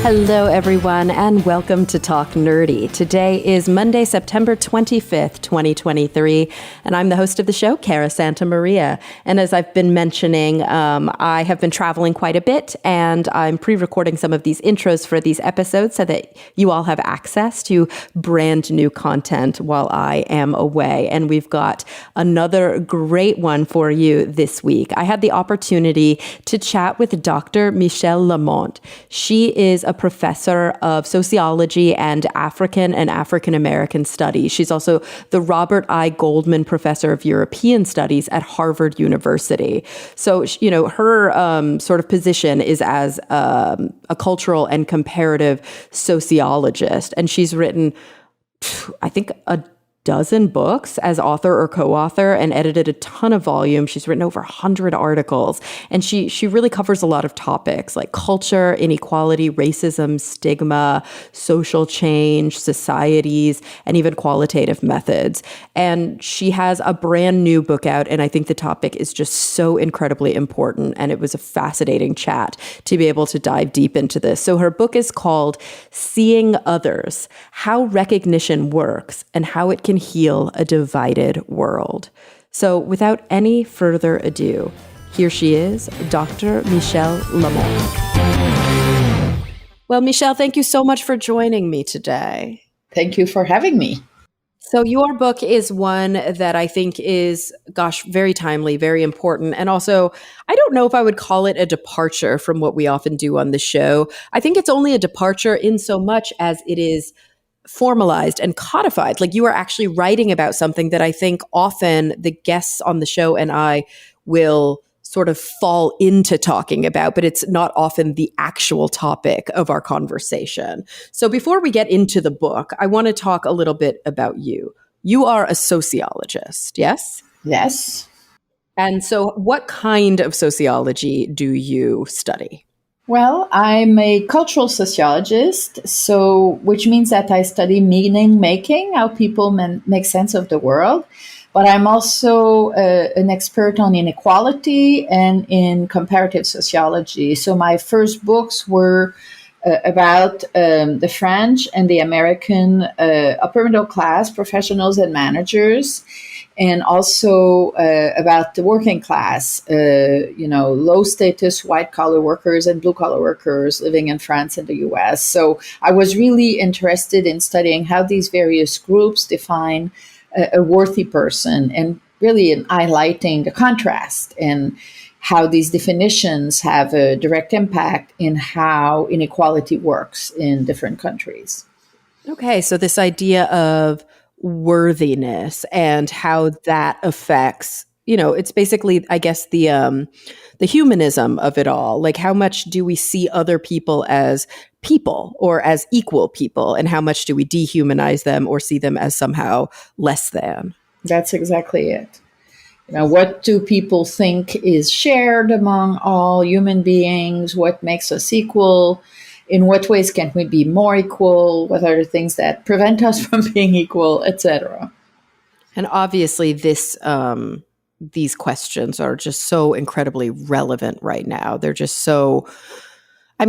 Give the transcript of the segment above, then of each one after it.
Hello, everyone, and welcome to Talk Nerdy. Today is Monday, September 25th, 2023, and I'm the host of the show, Cara Santa Maria. And as I've been mentioning, I have been traveling quite a bit, and I'm pre-recording some of these intros for these episodes so that you all have access to brand new content while I am away. And we've got another great one for you this week. I had the opportunity to chat with Dr. Michèle Lamont. She is a professor of sociology and African American studies. She's also the Robert I. Goldman Professor of European Studies at Harvard University. So, you know, her sort of position is as a cultural and comparative sociologist. And she's written, I think, a dozen books as author or co-author and edited a ton of volumes. She's written over 100 articles, and she really covers a lot of topics like culture, inequality, racism, stigma, social change, societies, and even qualitative methods. And she has a brand new book out, and I think the topic is just so incredibly important, and it was a fascinating chat to be able to dive deep into this. So her book is called Seeing Others: How Recognition Works and How It Can Heal a Divided World. So without any further ado, here she is, Dr. Michèle Lamont. Well, Michèle, thank you so much for joining me today. Thank you for having me. So your book is one that I think is, very timely, very important. And also, I don't know if I would call it a departure from what we often do on the show. I think it's only a departure in so much as it is formalized and codified. Like, you are actually writing about something that I think often the guests on the show and I will sort of fall into talking about, but it's not often the actual topic of our conversation. So before we get into the book, I want to talk a little bit about you. You are a sociologist, yes? Yes. And so what kind of sociology do you study? Well, I'm a cultural sociologist, which means that I study meaning making, how people make sense of the world. But I'm also an expert on inequality and in comparative sociology. So my first books were about the French and the American upper middle class professionals and managers, and also about the working class, low status white collar workers and blue collar workers living in France and the US. So I was really interested in studying how these various groups define a worthy person, and really in highlighting the contrast and how these definitions have a direct impact in how inequality works in different countries. Okay, so this idea of worthiness and how that affects, it's basically, I guess, the humanism of it all. Like, how much do we see other people as people or as equal people, and how much do we dehumanize them or see them as somehow less than? That's exactly it. What do people think is shared among all human beings? What makes us equal? In what ways can we be more equal? What are the things that prevent us from being equal, etc.? And obviously these questions are just so incredibly relevant right now. They're just so, I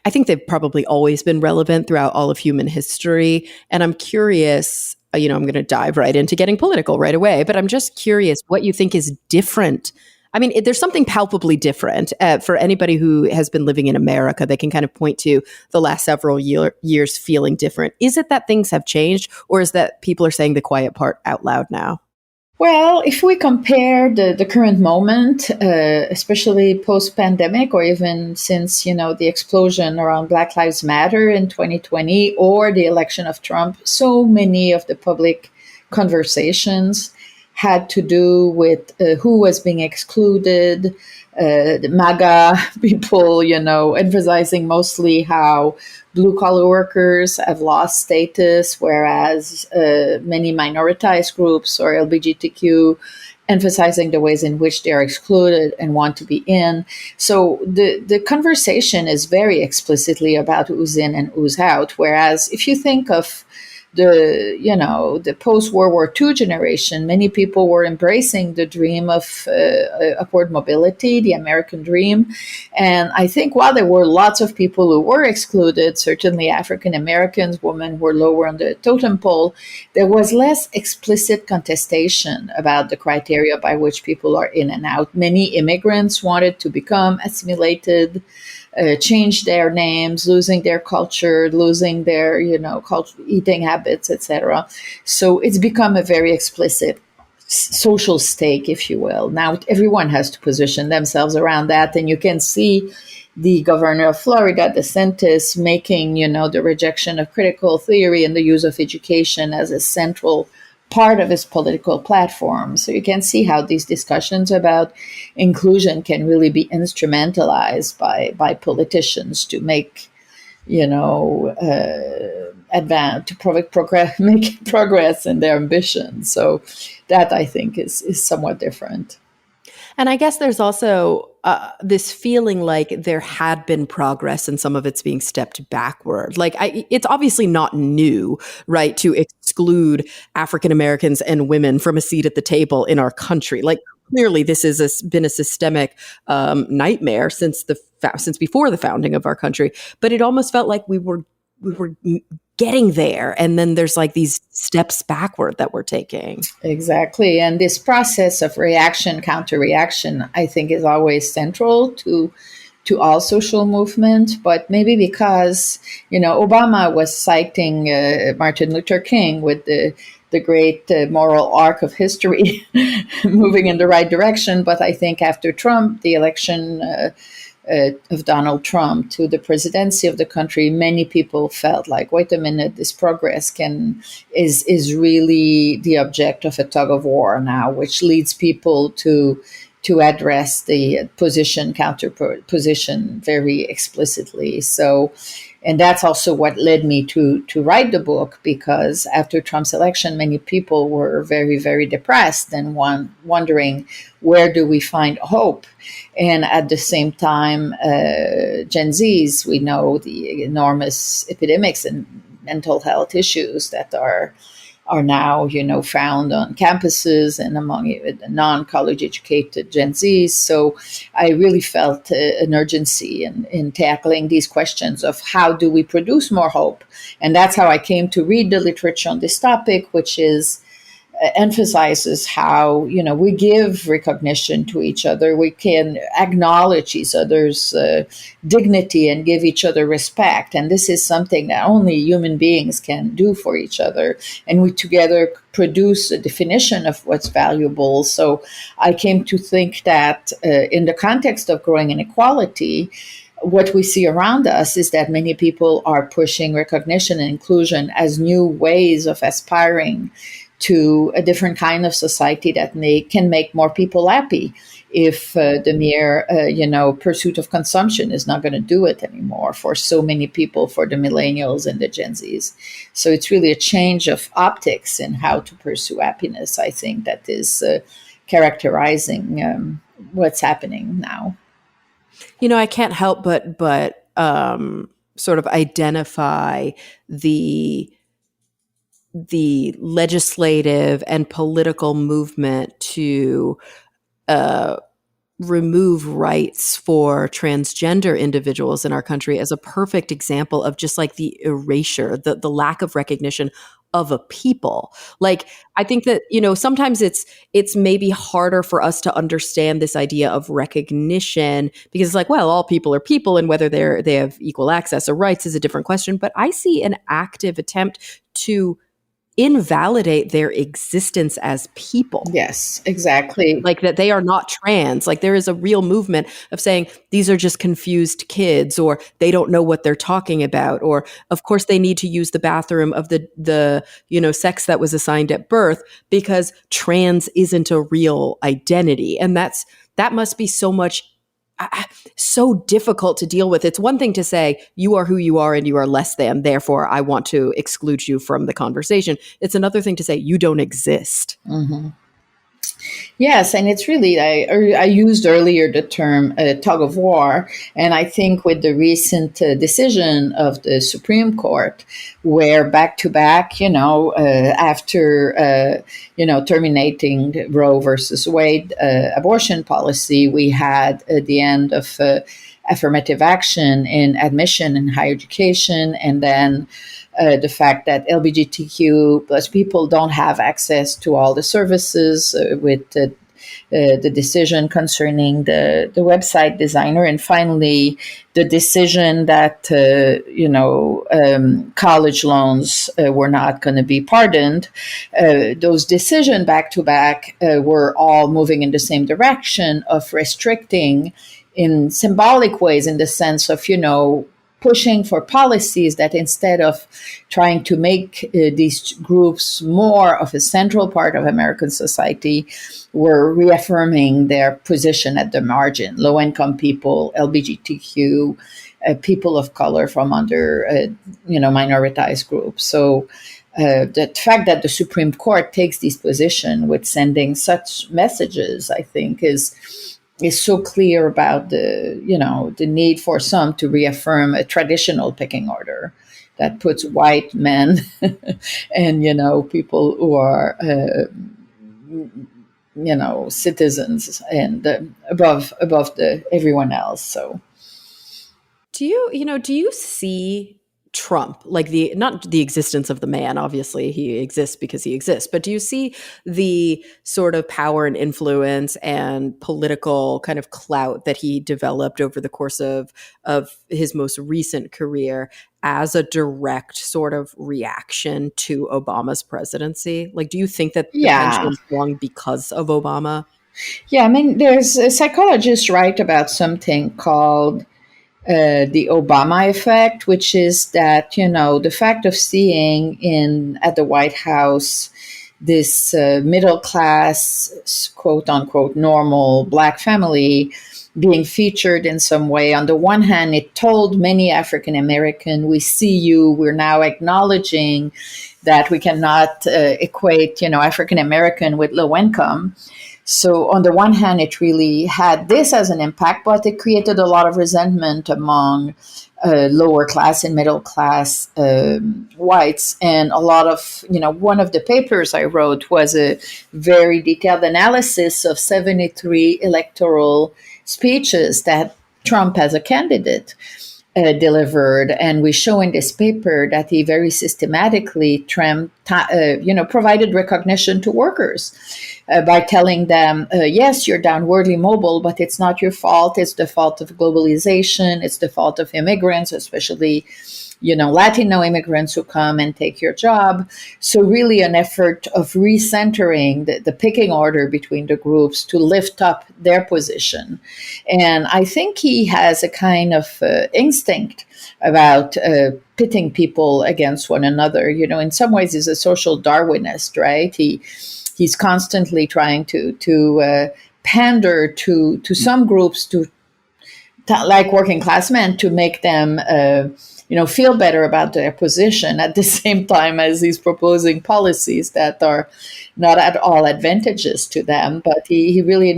think they've probably always been relevant throughout all of human history. And I'm curious, I'm going to dive right into getting political right away, but I'm just curious what you think is different. There's something palpably different for anybody who has been living in America. They can kind of point to the last several years feeling different. Is it that things have changed, or is that people are saying the quiet part out loud now? Well, if we compare the current moment, especially post-pandemic, or even since, the explosion around Black Lives Matter in 2020 or the election of Trump, so many of the public conversations had to do with who was being excluded, the MAGA people, emphasizing mostly how blue-collar workers have lost status, whereas many minoritized groups or LGBTQ emphasizing the ways in which they are excluded and want to be in. So the conversation is very explicitly about who's in and who's out, whereas if you think of the post-World War II generation, many people were embracing the dream of upward mobility, the American dream. And I think while there were lots of people who were excluded, certainly African Americans, women were lower on the totem pole, there was less explicit contestation about the criteria by which people are in and out. Many immigrants wanted to become assimilated, change their names, losing their culture, losing their, eating habits, etc. So it's become a very explicit social stake, if you will. Now everyone has to position themselves around that, and you can see the governor of Florida, DeSantis, making, the rejection of critical theory and the use of education as a central part of his political platform. So you can see how these discussions about inclusion can really be instrumentalized by politicians to make, advance, to make progress in their ambitions. So that, I think, is somewhat different. And I guess there's also this feeling like there had been progress and some of it's being stepped backward. Like it's obviously not new, right, to exclude African Americans and women from a seat at the table in our country. Like clearly this has been a systemic nightmare since before the founding of our country. But it almost felt like we were getting there, and then there's like these steps backward that we're taking. Exactly. And this process of reaction, counter-reaction, I think is always central to all social movement. But maybe because, Obama was citing Martin Luther King with the great moral arc of history moving in the right direction. But I think after Trump, the election of Donald Trump to the presidency of the country, many people felt like, wait a minute, this progress is really the object of a tug of war now, which leads people to address the counter position very explicitly. So, and that's also what led me to write the book, because after Trump's election, many people were very, very depressed and wondering, where do we find hope? And at the same time, Gen Zs, we know the enormous epidemics and mental health issues that are now, found on campuses and among non-college educated Gen Zs. So I really felt an urgency in tackling these questions of how do we produce more hope? And that's how I came to read the literature on this topic, which emphasizes how, we give recognition to each other. We can acknowledge each other's dignity and give each other respect. And this is something that only human beings can do for each other. And we together produce a definition of what's valuable. So I came to think that in the context of growing inequality, what we see around us is that many people are pushing recognition and inclusion as new ways of aspiring to a different kind of society that can make more people happy. If the mere, pursuit of consumption is not going to do it anymore for so many people, for the millennials and the Gen Zs. So it's really a change of optics in how to pursue happiness, I think, that is characterizing what's happening now. I can't help but sort of identify the legislative and political movement to remove rights for transgender individuals in our country as a perfect example of just like the erasure, the lack of recognition of a people. Like, I think that, sometimes it's maybe harder for us to understand this idea of recognition because it's like, well, all people are people, and whether they have equal access or rights is a different question. But I see an active attempt to invalidate their existence as people. Yes, exactly. Like that they are not trans. Like there is a real movement of saying these are just confused kids, or they don't know what they're talking about, or of course they need to use the bathroom of the sex that was assigned at birth because trans isn't a real identity. And that must be so difficult to deal with. It's one thing to say you are who you are and you are less than, therefore I want to exclude you from the conversation. It's another thing to say you don't exist. Mm-hmm. Yes, and it's really, I used earlier the term tug of war, and I think with the recent decision of the Supreme Court, where back to back, after, terminating Roe versus Wade abortion policy, we had the end of affirmative action in admission in higher education, and then the fact that LGBTQ plus people don't have access to all the services with the decision concerning the website designer, and finally the decision that college loans were not going to be pardoned. Those decisions back to back were all moving in the same direction of restricting in symbolic ways, in the sense of pushing for policies that, instead of trying to make these groups more of a central part of American society, were reaffirming their position at the margin. Low-income people, LGBTQ, people of color from under, minoritized groups. So the fact that the Supreme Court takes this position with sending such messages, I think, is so clear about the need for some to reaffirm a traditional pecking order that puts white men and people who are citizens and above the everyone else. So Do you see Trump, like not the existence of the man, obviously he exists because he exists, but do you see the sort of power and influence and political kind of clout that he developed over the course of his most recent career as a direct sort of reaction to Obama's presidency? Like, do you think that the yeah. pendulum swung because of Obama? Yeah, I mean, there's a psychologist write about something called the Obama effect, which is that the fact of seeing in at the White House this middle class, quote unquote, normal black family being featured in some way. On the one hand, it told many African American, "We see you. We're now acknowledging that we cannot equate, African American with low income." So on the one hand, it really had this as an impact, but it created a lot of resentment among lower class and middle class whites. And a lot of, one of the papers I wrote was a very detailed analysis of 73 electoral speeches that Trump as a candidate delivered, and we show in this paper that he very systematically provided recognition to workers by telling them, yes, you're downwardly mobile, but it's not your fault. It's the fault of globalization. It's the fault of immigrants, especially Latino immigrants who come and take your job. So really an effort of recentering the picking order between the groups to lift up their position. And I think he has a kind of instinct about pitting people against one another. In some ways he's a social Darwinist, right? He's constantly trying to pander to some groups, like working class men, to make them feel better about their position, at the same time as he's proposing policies that are not at all advantageous to them. But he really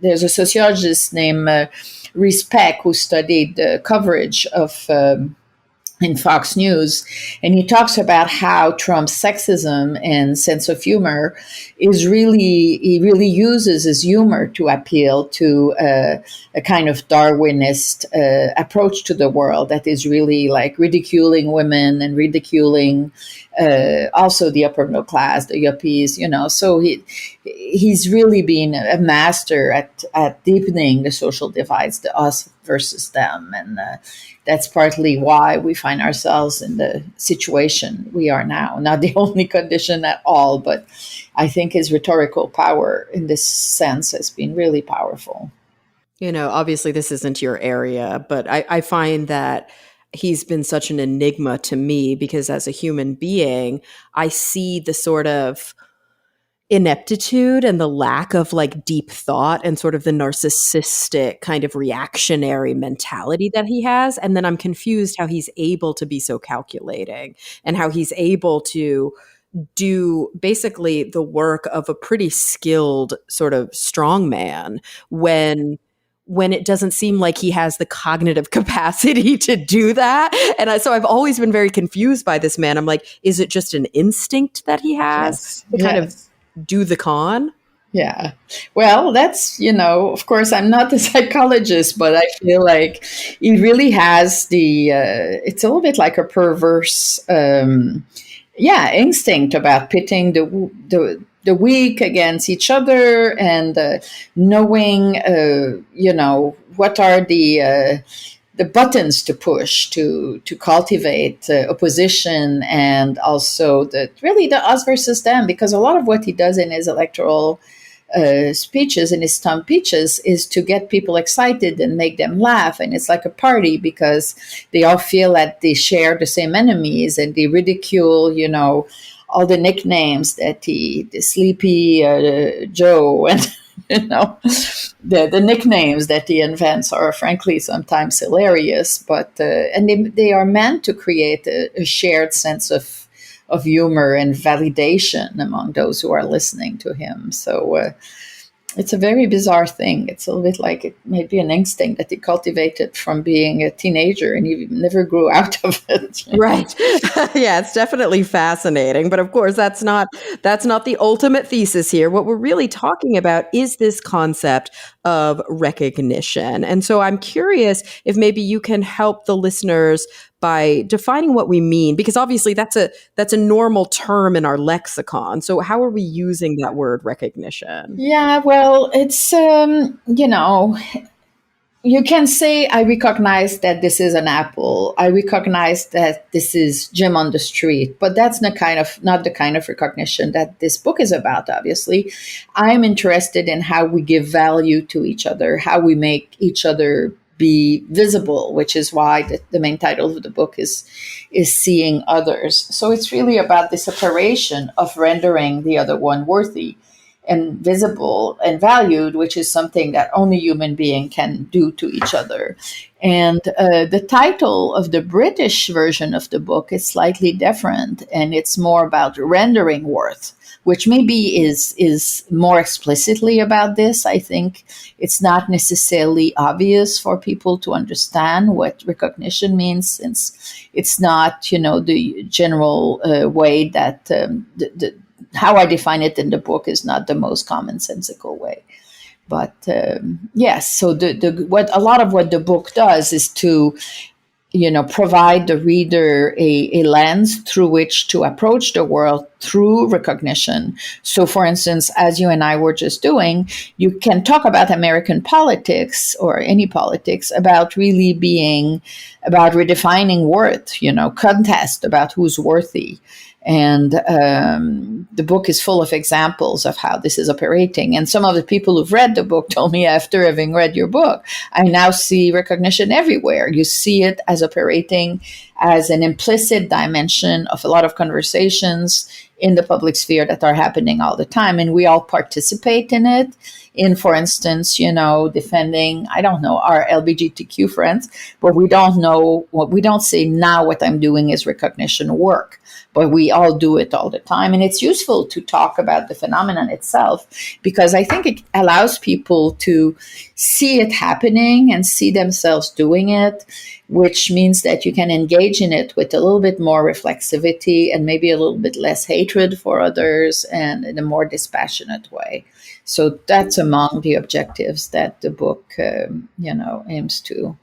there's a sociologist named Reese Peck who studied coverage of in Fox News, and he talks about how Trump's sexism and sense of humor he really uses his humor to appeal to a kind of Darwinist approach to the world that is really like ridiculing women and ridiculing also the upper middle class, the yuppies, So he's really been a master at deepening the social divides, the us versus them, and that's partly why we find ourselves in the situation we are now. Not the only condition at all, but I think his rhetorical power in this sense has been really powerful. Obviously this isn't your area, but I find that he's been such an enigma to me because as a human being, I see the sort of ineptitude and the lack of like deep thought and sort of the narcissistic kind of reactionary mentality that he has. And then I'm confused how he's able to be so calculating and how he's able to do basically the work of a pretty skilled sort of strong man when it doesn't seem like he has the cognitive capacity to do that. And so I've always been very confused by this man. I'm like, is it just an instinct that he has Yes. to kind of Yes. do the con? Yeah. Well, that's, of course, I'm not a psychologist, but I feel like he really has it's a little bit like a perverse, instinct about pitting the weak against each other and knowing, what are the buttons to push to cultivate opposition, and also the us versus them, because a lot of what he does in his electoral speeches and his stump speeches is to get people excited and make them laugh, and it's like a party because they all feel that they share the same enemies, and they ridicule all the nicknames that the sleepy Joe and the nicknames that he invents are frankly sometimes hilarious, but and they are meant to create a shared sense of humor and validation among those who are listening to him. So it's a very bizarre thing. It's a little bit like it may be an instinct that he cultivated from being a teenager, and he never grew out of it. Right. Yeah, it's definitely fascinating. But of course, that's not the ultimate thesis here. What we're really talking about is this concept of recognition. And so I'm curious if maybe you can help the listeners by defining what we mean, because obviously that's a normal term in our lexicon. So how are we using that word recognition? Yeah, well, it's you can say, I recognize that this is an apple. I recognize that this is Jim on the street, but that's not the kind of recognition that this book is about, obviously. I'm interested in how we give value to each other, how we make each other be visible, which is why the main title of the book is Seeing Others. So it's really about this operation of rendering the other one worthy and visible and valued, which is something that only human being can do to each other. And the title of the British version of the book is slightly different, and it's more about rendering worth, which maybe is more explicitly about this. I think it's not necessarily obvious for people to understand what recognition means, since it's not, the general way that how I define it in the book is not the most commonsensical way. But yes, so what a lot of what the book does is to provide the reader a lens through which to approach the world through recognition. So, for instance, as you and I were just doing, you can talk about American politics or any politics about really being about redefining worth, contest about who's worthy. And the book is full of examples of how this is operating. And some of the people who've read the book told me after having read your book, I now see recognition everywhere. You see it as operating as an implicit dimension of a lot of conversations in the public sphere that are happening all the time. And we all participate in it. In, for instance, defending, I don't know, our LGBTQ friends, but we don't say now what I'm doing is recognition work. But we all do it all the time. And it's useful to talk about the phenomenon itself, because I think it allows people to see it happening and see themselves doing it, which means that you can engage in it with a little bit more reflexivity and maybe a little bit less hatred for others and in a more dispassionate way. So that's among the objectives that the book, aims to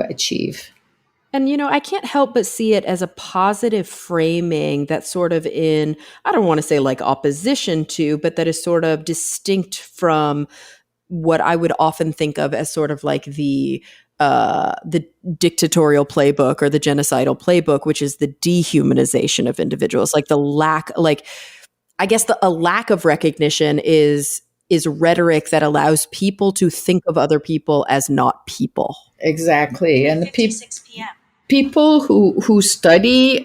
achieve. And, I can't help but see it as a positive framing that's sort of in, I don't want to say like opposition to, but that is sort of distinct from what I would often think of as sort of like the dictatorial playbook or the genocidal playbook, which is the dehumanization of individuals, like the lack, like, I guess a lack of recognition is rhetoric that allows people to think of other people as not people. Exactly. And the people who study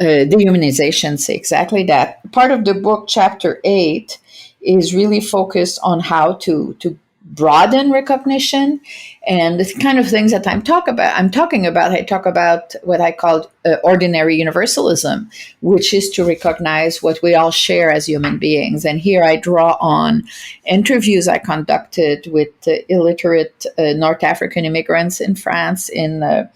dehumanization say exactly that. Part of the book, chapter 8, is really focused on how to broaden recognition. And the kind of things that I talk about what I call ordinary universalism, which is to recognize what we all share as human beings. And here I draw on interviews I conducted with illiterate North African immigrants in France in the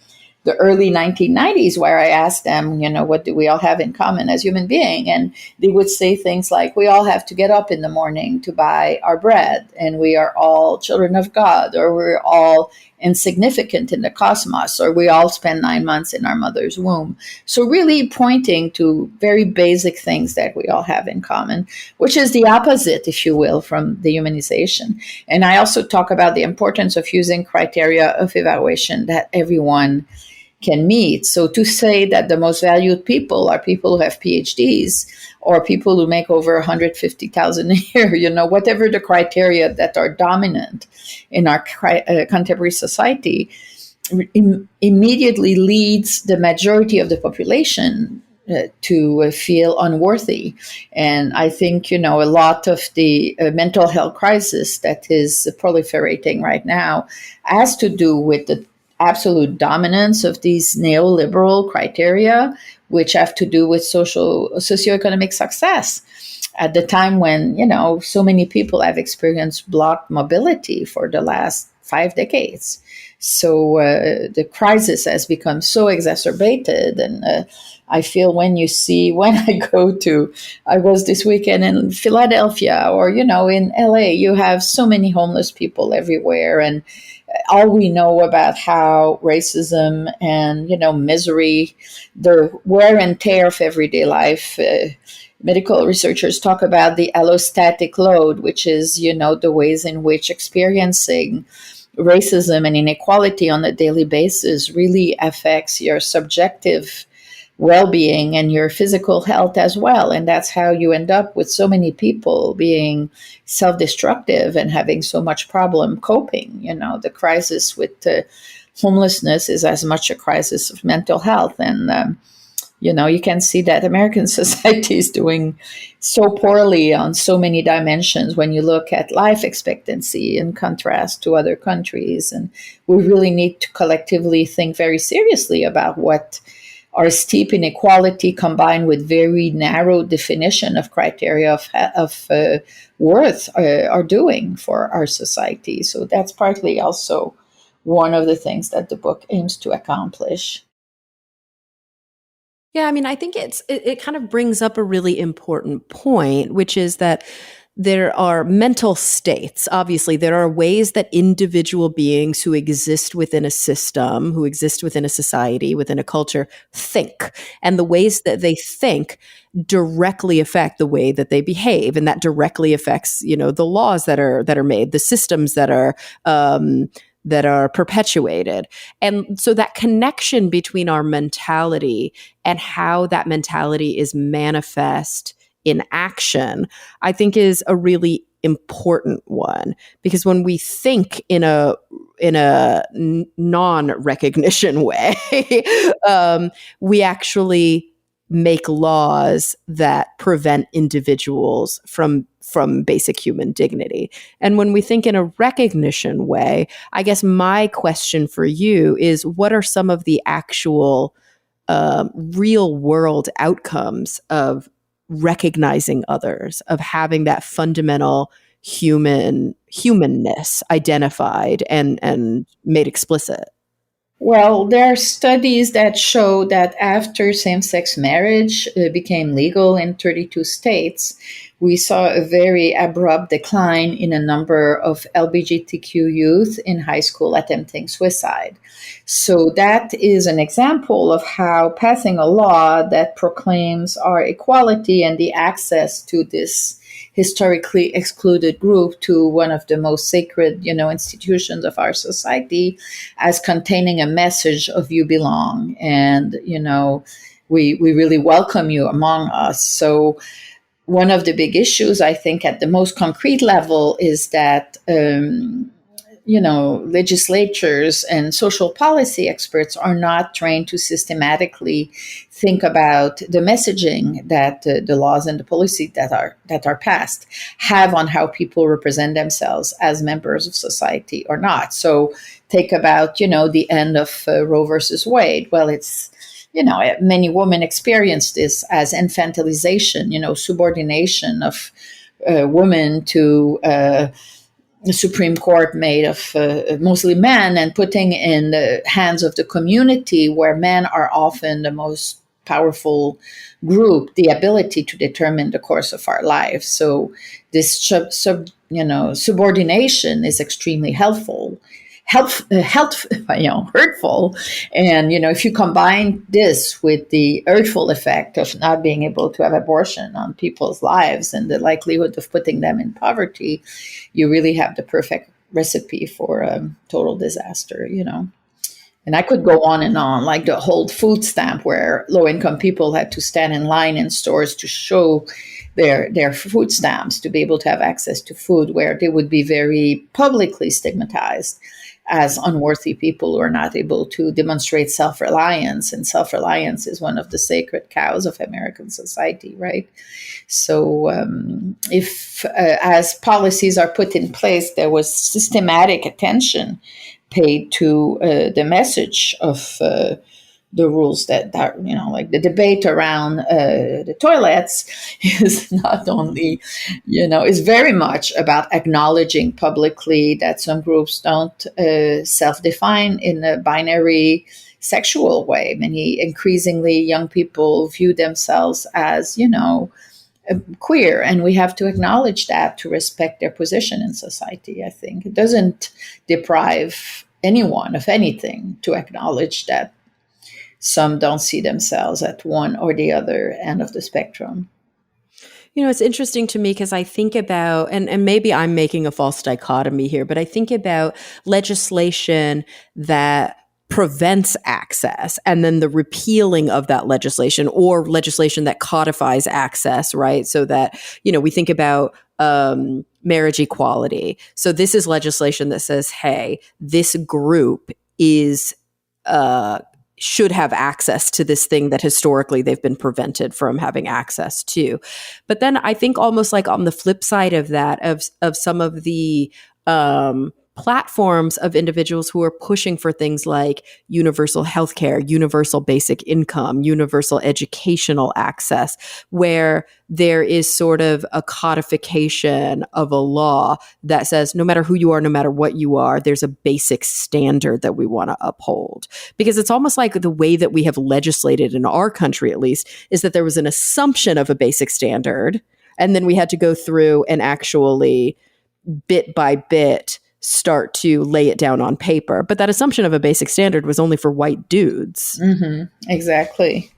early 1990s, where I asked them, what do we all have in common as human beings? And they would say things like, we all have to get up in the morning to buy our bread, and we are all children of God, or we're all insignificant in the cosmos, or we all spend 9 months in our mother's womb. So really pointing to very basic things that we all have in common, which is the opposite, if you will, from the humanization. And I also talk about the importance of using criteria of evaluation that everyone can meet. So to say that the most valued people are people who have PhDs or people who make over 150,000 a year, whatever the criteria that are dominant in our contemporary society, immediately leads the majority of the population to feel unworthy. And I think, a lot of the mental health crisis that is proliferating right now has to do with the absolute dominance of these neoliberal criteria, which have to do with socioeconomic success at the time when, so many people have experienced blocked mobility for the last 5 decades. So the crisis has become so exacerbated. And I feel when I was this weekend in Philadelphia or, in LA, you have so many homeless people everywhere. And all we know about how racism and, misery, the wear and tear of everyday life, medical researchers talk about the allostatic load, which is, the ways in which experiencing racism and inequality on a daily basis really affects your subjective well-being and your physical health as well. And that's how you end up with so many people being self-destructive and having so much problem coping. The crisis with homelessness is as much a crisis of mental health. And, you can see that American society is doing so poorly on so many dimensions when you look at life expectancy in contrast to other countries. And we really need to collectively think very seriously about what our steep inequality combined with very narrow definition of criteria of worth are doing for our society. So that's partly also one of the things that the book aims to accomplish. Yeah, I think it kind of brings up a really important point, which is that there are mental states. Obviously, there are ways that individual beings who exist within a system, who exist within a society, within a culture, think. And the ways that they think directly affect the way that they behave. And that directly affects, the laws that are made, the systems that are perpetuated. And so that connection between our mentality and how that mentality is manifest in action, I think is a really important one, because when we think in a non-recognition way, we actually make laws that prevent individuals from basic human dignity. And when we think in a recognition way, I guess my question for you is, what are some of the actual real world outcomes of recognizing others, of having that fundamental humanness identified and made explicit? Well, there are studies that show that after same-sex marriage became legal in 32 states, we saw a very abrupt decline in a number of LGBTQ youth in high school attempting suicide. So that is an example of how passing a law that proclaims our equality and the access to this historically excluded group to one of the most sacred, institutions of our society, as containing a message of you belong, and we really welcome you among us. So one of the big issues, I think, at the most concrete level is that legislatures and social policy experts are not trained to systematically think about the messaging that the laws and the policy that are passed have on how people represent themselves as members of society or not. So take about, the end of Roe versus Wade. Well, it's, many women experience this as infantilization, subordination of women to the Supreme Court made of mostly men, and putting in the hands of the community, where men are often the most powerful group, the ability to determine the course of our lives. So this subordination is extremely hurtful. And, if you combine this with the hurtful effect of not being able to have abortion on people's lives and the likelihood of putting them in poverty, you really have the perfect recipe for total disaster, And I could go on and on, like the whole food stamp, where low-income people had to stand in line in stores to show their food stamps to be able to have access to food, where they would be very publicly stigmatized as unworthy people who are not able to demonstrate self-reliance. And self-reliance is one of the sacred cows of American society, right? So if as policies are put in place, there was systematic attention paid to the message of the rules that like the debate around the toilets is not only, is very much about acknowledging publicly that some groups don't self-define in a binary sexual way. Many increasingly young people view themselves as, queer, and we have to acknowledge that to respect their position in society. I think it doesn't deprive anyone of anything to acknowledge that some don't see themselves at one or the other end of the spectrum. It's interesting to me because I think about, and maybe I'm making a false dichotomy here, but I think about legislation that prevents access and then the repealing of that legislation, or legislation that codifies access, right? So that, we think about marriage equality. So this is legislation that says, hey, this group is should have access to this thing that historically they've been prevented from having access to. But then I think almost like on the flip side of that, of some of the platforms of individuals who are pushing for things like universal healthcare, universal basic income, universal educational access, where there is sort of a codification of a law that says no matter who you are, no matter what you are, there's a basic standard that we want to uphold. Because it's almost like the way that we have legislated in our country, at least, is that there was an assumption of a basic standard, and then we had to go through and actually bit by bit start to lay it down on paper. But that assumption of a basic standard was only for white dudes. Mm-hmm. Exactly.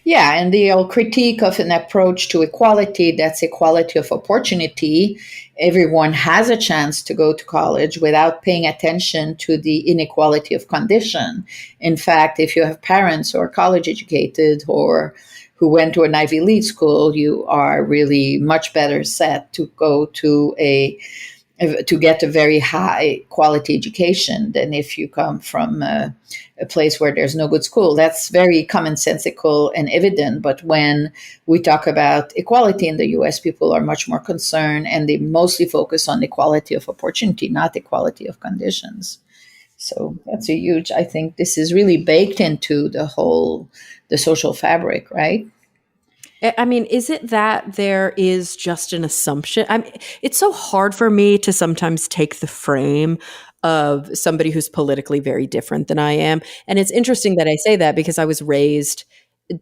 Yeah, and the old critique of an approach to equality, that's equality of opportunity. Everyone has a chance to go to college without paying attention to the inequality of condition. In fact, if you have parents who are college educated or who went to an Ivy League school, you are really much better set to go to get a very high quality education than if you come from a place where there's no good school. That's very commonsensical and evident. But when we talk about equality in the US, people are much more concerned, and they mostly focus on equality of opportunity, not equality of conditions. So that's a huge, I think this is really baked into the social fabric, right? I mean, is it that there is just an assumption? It's so hard for me to sometimes take the frame of somebody who's politically very different than I am. And it's interesting that I say that because I was raised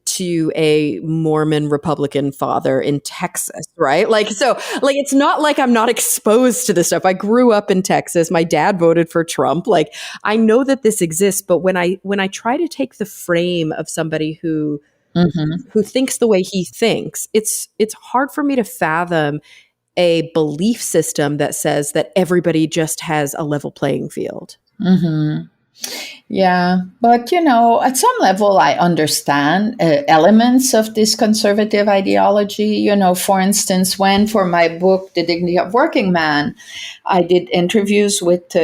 to a Mormon Republican father in Texas, right? It's not like I'm not exposed to this stuff. I grew up in Texas. My dad voted for Trump. Like, I know that this exists, but when I try to take the frame of somebody who thinks the way he thinks, it's hard for me to fathom a belief system that says that everybody just has a level playing field. Mm-hmm. Yeah, but at some level, I understand elements of this conservative ideology. For instance, when for my book, The Dignity of Working Man, I did interviews with,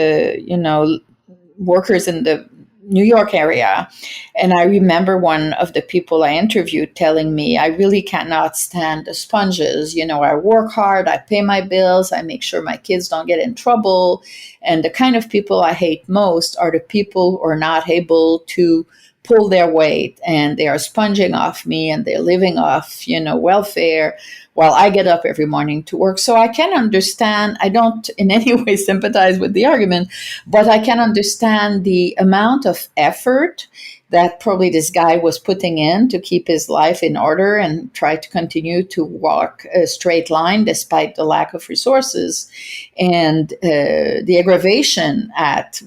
workers in the New York area. And I remember one of the people I interviewed telling me, I really cannot stand the sponges. I work hard, I pay my bills, I make sure my kids don't get in trouble. And the kind of people I hate most are the people who are not able to pull their weight, and they are sponging off me, and they're living off, welfare, while I get up every morning to work. So I can understand, I don't in any way sympathize with the argument, but I can understand the amount of effort that probably this guy was putting in to keep his life in order and try to continue to walk a straight line despite the lack of resources. And the aggravation at,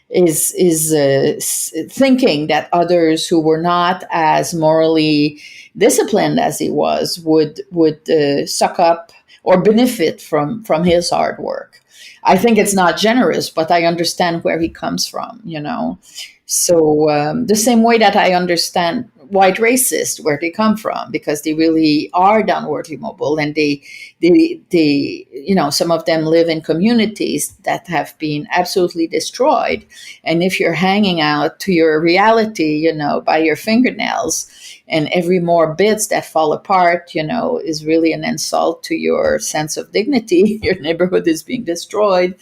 is thinking that others who were not as morally disciplined as he was would suck up or benefit from his hard work. I think it's not generous, but I understand where he comes from. So the same way that I understand white racists, where they come from, because they really are downwardly mobile, and they some of them live in communities that have been absolutely destroyed. And if you're hanging out to your reality, by your fingernails, and every more bits that fall apart, is really an insult to your sense of dignity. Your neighborhood is being destroyed.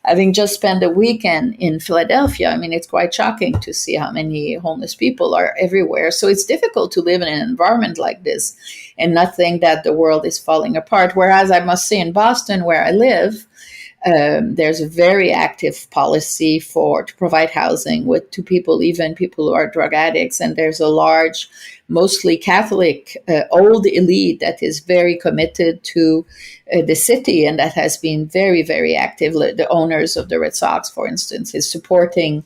Having just spent a weekend in Philadelphia, I mean, it's quite shocking to see how many homeless people are everywhere. So it's difficult to live in an environment like this and not think that the world is falling apart. Whereas I must say in Boston, where I live, there's a very active policy to provide housing to people, even people who are drug addicts. And there's a large, mostly Catholic, old elite that is very committed to the city, and that has been very, very active. The owners of the Red Sox, for instance, is supporting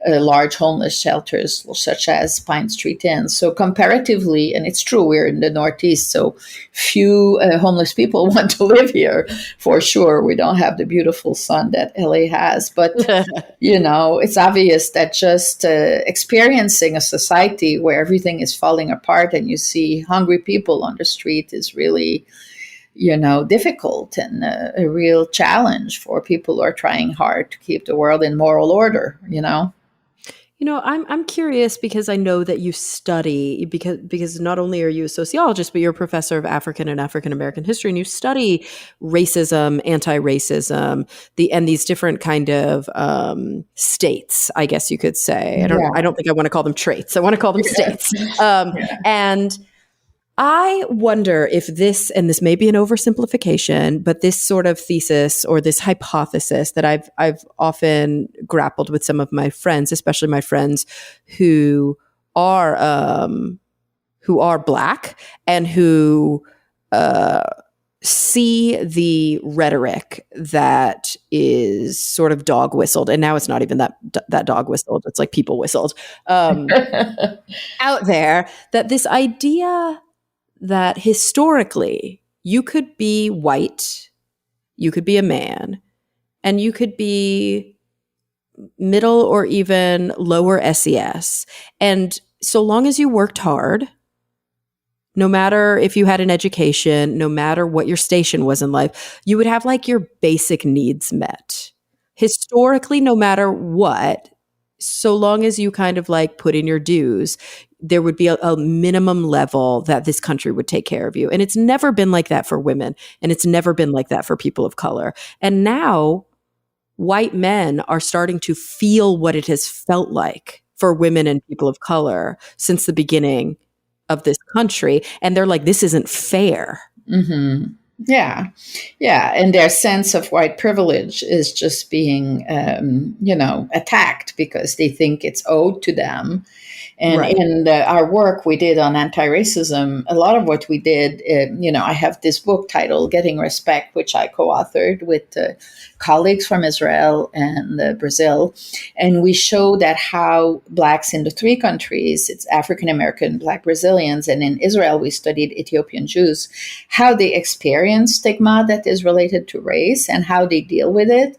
large homeless shelters such as Pine Street Inn. So comparatively, and it's true, we're in the Northeast, so few homeless people want to live here, for sure. We don't have the beautiful sun that LA has. But, it's obvious that just experiencing a society where everything is falling apart and you see hungry people on the street is really, difficult, and a real challenge for people who are trying hard to keep the world in moral order. I'm curious because I know that you study, because not only are you a sociologist, but you're a professor of African and African American history, and you study racism, anti-racism, and these different kind of states, I guess you could say. I don't think I want to call them traits. I want to call them states. And I wonder if this may be an oversimplification, but this sort of thesis or this hypothesis that I've often grappled with some of my friends, especially my friends who are Black and who see the rhetoric that is sort of dog whistled, and now it's not even that dog whistled; it's like people whistled out there. That this idea that historically you could be white, you could be a man, and you could be middle or even lower SES. And so long as you worked hard, no matter if you had an education, no matter what your station was in life, you would have like your basic needs met. Historically, no matter what, so long as you kind of like put in your dues, there would be a minimum level that this country would take care of you. And it's never been like that for women. And it's never been like that for people of color. And now white men are starting to feel what it has felt like for women and people of color since the beginning of this country. And they're like, this isn't fair. Mm-hmm. Yeah. Yeah. And their sense of white privilege is just being, attacked because they think it's owed to them. And right. In our work we did on anti-racism, a lot of what we did, I have this book titled Getting Respect, which I co-authored with colleagues from Israel and Brazil. And we show that how Blacks in the three countries, it's African American, Black Brazilians, and in Israel we studied Ethiopian Jews, how they experience stigma that is related to race and how they deal with it.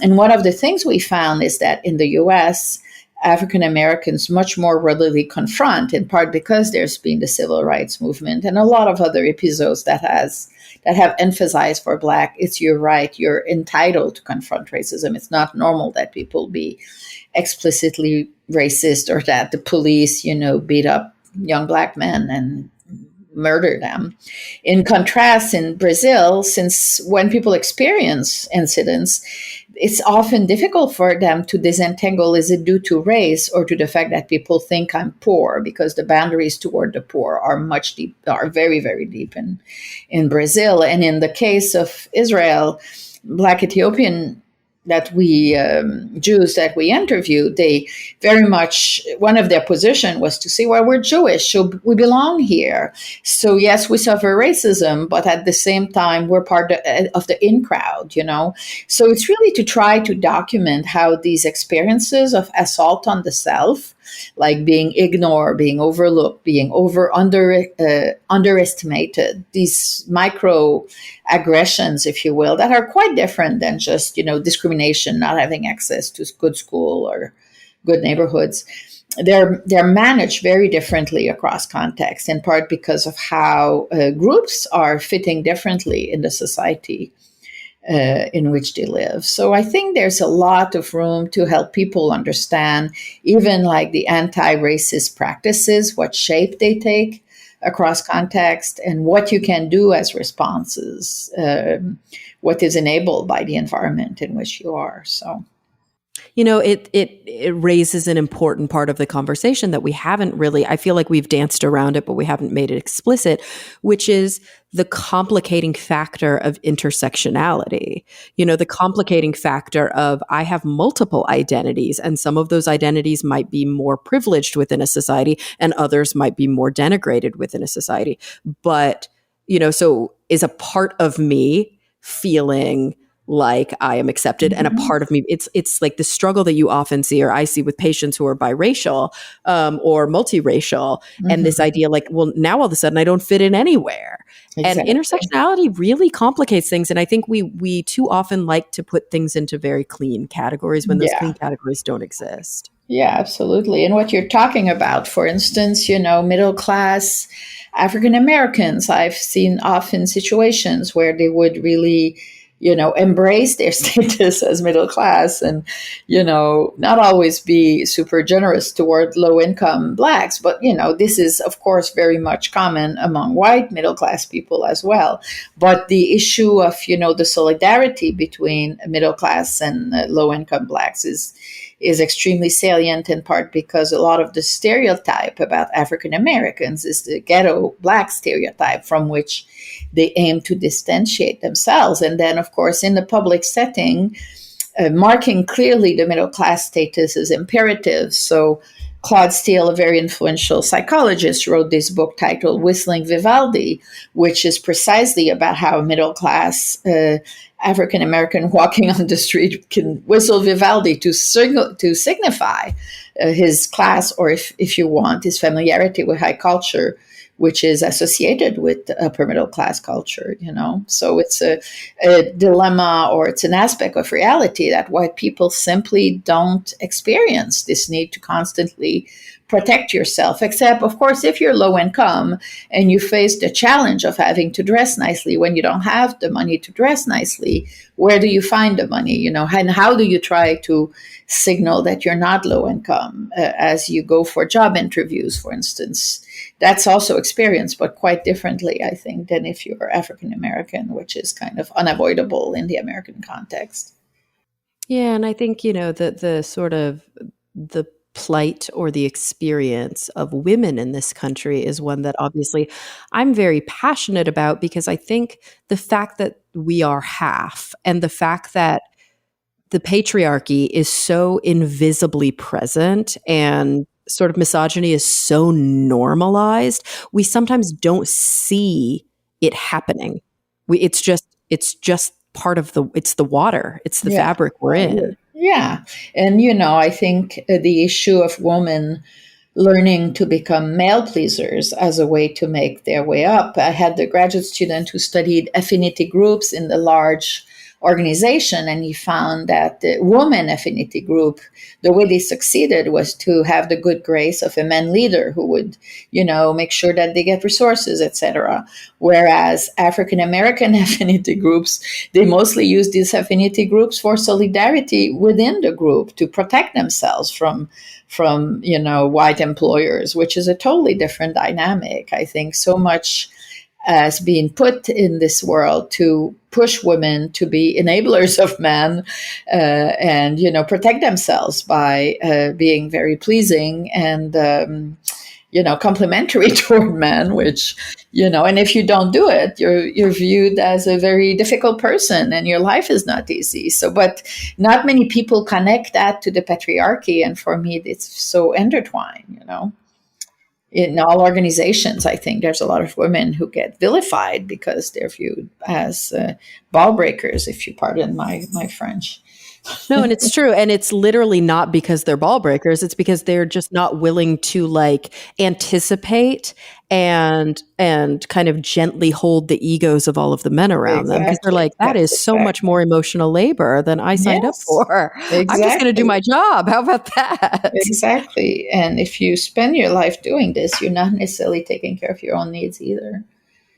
And one of the things we found is that in the US, African Americans much more readily confront, in part because there's been the civil rights movement and a lot of other episodes that have emphasized for Black, it's your right, you're entitled to confront racism. It's not normal that people be explicitly racist or that the police, beat up young Black men and murder them. In contrast, in Brazil, since when people experience incidents, it's often difficult for them to disentangle, is it due to race or to the fact that people think I'm poor, because the boundaries toward the poor are very, very deep in Brazil. And in the case of Israel, Black Ethiopian Jews that we interviewed, they very much, one of their position was to say, well, we're Jewish, so we belong here. So yes, we suffer racism, but at the same time, we're part of the in crowd, So it's really to try to document how these experiences of assault on the self, like being ignored, being overlooked, being underestimated, these micro aggressions, if you will, that are quite different than just, discrimination, not having access to good school or good neighborhoods. They're managed very differently across contexts, in part because of how groups are fitting differently in the society in which they live. So I think there's a lot of room to help people understand, even like the anti-racist practices, what shape they take across context, and what you can do as responses, what is enabled by the environment in which you are. So. It raises an important part of the conversation that we haven't really, I feel like we've danced around it, but we haven't made it explicit, which is the complicating factor of intersectionality. The complicating factor of I have multiple identities, and some of those identities might be more privileged within a society and others might be more denigrated within a society. But, so is a part of me feeling like I am accepted, and a part of me, it's like the struggle that you often see, or I see with patients who are biracial or multiracial, and this idea like, well, now all of a sudden I don't fit in anywhere. Exactly. And intersectionality really complicates things, and I think we too often like to put things into very clean categories when those clean categories don't exist. Yeah, absolutely. And what you're talking about, for instance, middle class African Americans, I've seen often situations where they would really embrace their status as middle class and, not always be super generous toward low income Blacks. But, this is, of course, very much common among white middle class people as well. But the issue of, the solidarity between middle class and low income Blacks is extremely salient, in part because a lot of the stereotype about African Americans is the ghetto Black stereotype from which they aim to distantiate themselves. And then, of course, in the public setting, marking clearly the middle class status is imperative. So Claude Steele, a very influential psychologist, wrote this book titled Whistling Vivaldi, which is precisely about how a middle class African American walking on the street can whistle Vivaldi to signify his class, or if you want, his familiarity with high culture, which is associated with upper middle class culture, So it's a dilemma, or it's an aspect of reality that white people simply don't experience, this need to constantly protect yourself, except, of course, if you're low income and you face the challenge of having to dress nicely when you don't have the money to dress nicely. Where do you find the money, and how do you try to signal that you're not low income as you go for job interviews, for instance? That's also experienced, but quite differently, I think, than if you're African American, which is kind of unavoidable in the American context. Yeah, and I think, the sort of the plight or the experience of women in this country is one that obviously I'm very passionate about, because I think the fact that we are half, and the fact that the patriarchy is so invisibly present, and sort of misogyny is so normalized, we sometimes don't see it happening. It's just part of it's the water, it's the fabric we're in. Yeah. And, I think the issue of women learning to become male pleasers as a way to make their way up. I had the graduate student who studied affinity groups in the large organization, and he found that the woman affinity group, the way they succeeded was to have the good grace of a man leader who would, make sure that they get resources, etc. Whereas African American affinity groups, they mostly use these affinity groups for solidarity within the group to protect themselves from white employers, which is a totally different dynamic. I think so much as being put in this world to push women to be enablers of men, and protect themselves by being very pleasing and complimentary toward men, which and if you don't do it, you're viewed as a very difficult person and your life is not easy. So, but not many people connect that to the patriarchy, and for me it's so intertwined. In all organizations, I think there's a lot of women who get vilified because they're viewed as ball breakers, if you pardon my French. No, and it's true. And it's literally not because they're ball breakers. It's because they're just not willing to anticipate and kind of gently hold the egos of all of the men around them. Because they're like, that is so much more emotional labor than I signed up for. Exactly. I'm just going to do my job. How about that? Exactly. And if you spend your life doing this, you're not necessarily taking care of your own needs either.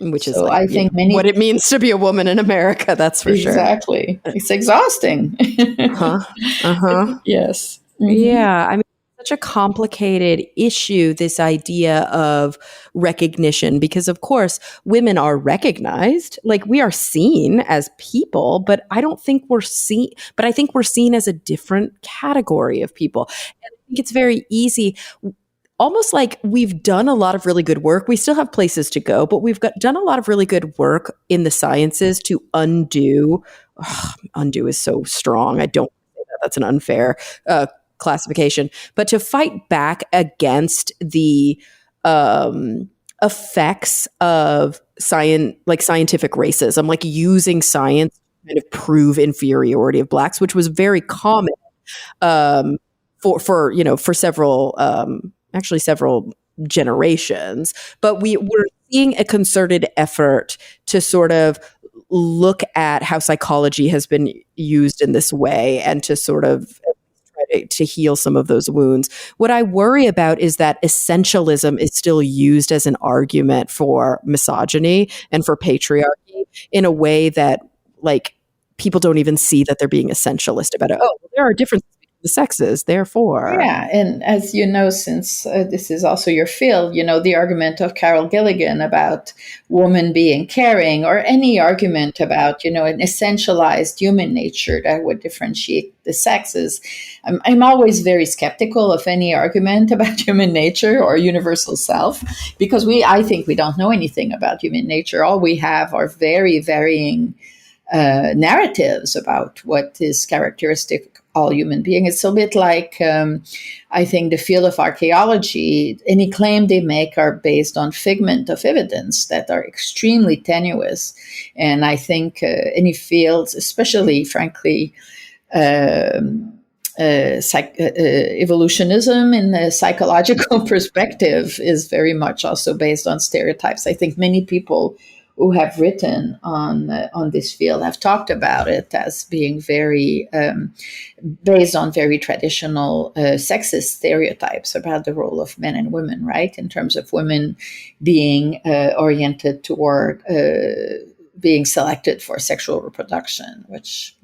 Which is I think what it means to be a woman in America. That's for sure. Exactly. It's exhausting. Yes. Mm-hmm. Yeah. I mean, it's such a complicated issue, this idea of recognition, because of course women are recognized, we are seen as people, but I think we're seen as a different category of people. And I think it's very easy, almost like we've done a lot of really good work. We still have places to go, but we've done a lot of really good work in the sciences to undo is so strong. I don't say that. That's an unfair classification, but to fight back against the effects of scientific racism, using science to kind of prove inferiority of Blacks, which was very common for several generations. But we're seeing a concerted effort to sort of look at how psychology has been used in this way and to sort of try to heal some of those wounds. What I worry about is that essentialism is still used as an argument for misogyny and for patriarchy in a way that people don't even see that they're being essentialist about it. Oh, well, there are differences the sexes, therefore. Yeah, and as you know, since this is also your field, the argument of Carol Gilligan about woman being caring, or any argument about, an essentialized human nature that would differentiate the sexes. I'm always very skeptical of any argument about human nature or universal self, because I think we don't know anything about human nature. All we have are very varying narratives about what is characteristic all human beings. It's a bit like, I think, the field of archaeology. Any claim they make are based on figment of evidence that are extremely tenuous. And I think any fields, especially, frankly, evolutionism in the psychological perspective is very much also based on stereotypes. I think many people who have written on this field have talked about it as being very based on very traditional sexist stereotypes about the role of men and women, right? In terms of women being oriented toward being selected for sexual reproduction, which,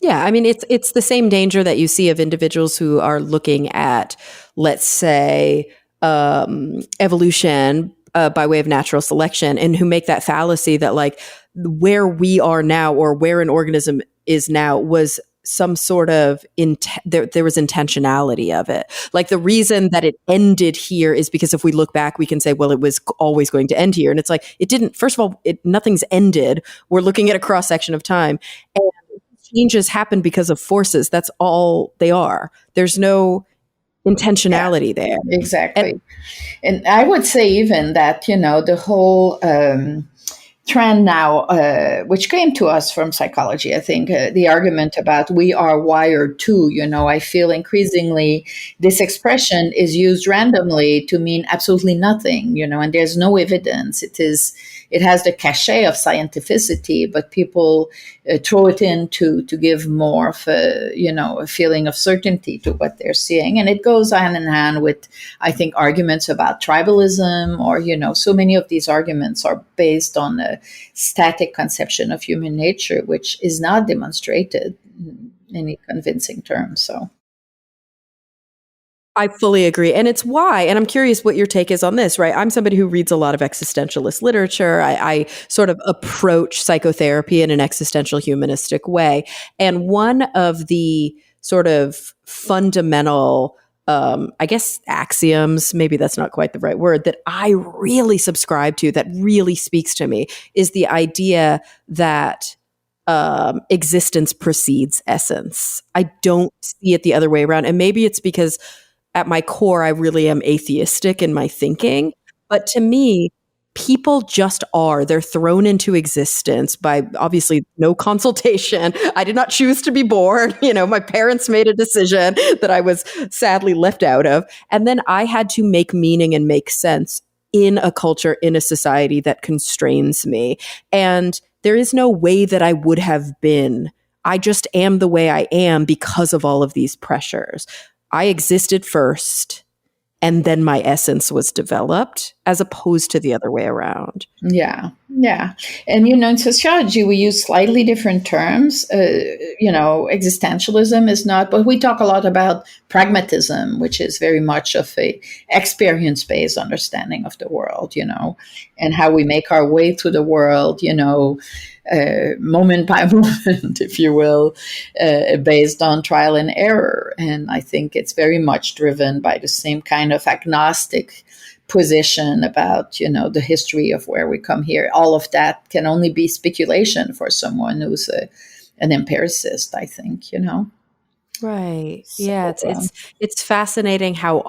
Yeah, I mean, it's the same danger that you see of individuals who are looking at, let's say, evolution by way of natural selection, and who make that fallacy that where we are now or where an organism is now was some sort of there was intentionality of it. The reason that it ended here is because if we look back, we can say, well, it was always going to end here. And it's it didn't. First of all, nothing's ended. We're looking at a cross section of time, and changes happen because of forces. That's all they are. There's no intentionality there. Exactly. And I would say even that, the whole trend now, which came to us from psychology, I think, the argument about we are wired to, I feel increasingly this expression is used randomly to mean absolutely nothing, and there's no evidence. It has the cachet of scientificity, but people throw it in to give more of a feeling of certainty to what they're seeing. And it goes hand in hand with, I think, arguments about tribalism, or, so many of these arguments are based on a static conception of human nature, which is not demonstrated in any convincing terms. So I fully agree. And it's why, and I'm curious what your take is on this, right? I'm somebody who reads a lot of existentialist literature. I sort of approach psychotherapy in an existential humanistic way. And one of the sort of fundamental, I guess, axioms, maybe that's not quite the right word, that I really subscribe to, that really speaks to me, is the idea that existence precedes essence. I don't see it the other way around. And maybe it's because at my core, I really am atheistic in my thinking. But to me, people just are. They're thrown into existence by obviously no consultation. I did not choose to be born. My parents made a decision that I was sadly left out of. And then I had to make meaning and make sense in a culture, in a society that constrains me. And there is no way that I would have been. I just am the way I am because of all of these pressures. I existed first, and then my essence was developed, as opposed to the other way around. Yeah, yeah. And, in sociology, we use slightly different terms. Existentialism is not, but we talk a lot about pragmatism, which is very much of a experience-based understanding of the world, and how we make our way through the world, moment by moment, if you will, based on trial and error. And I think it's very much driven by the same kind of agnostic position about, the history of where we come here. All of that can only be speculation for someone who's an empiricist, I think, Right. So, Yeah. It's fascinating how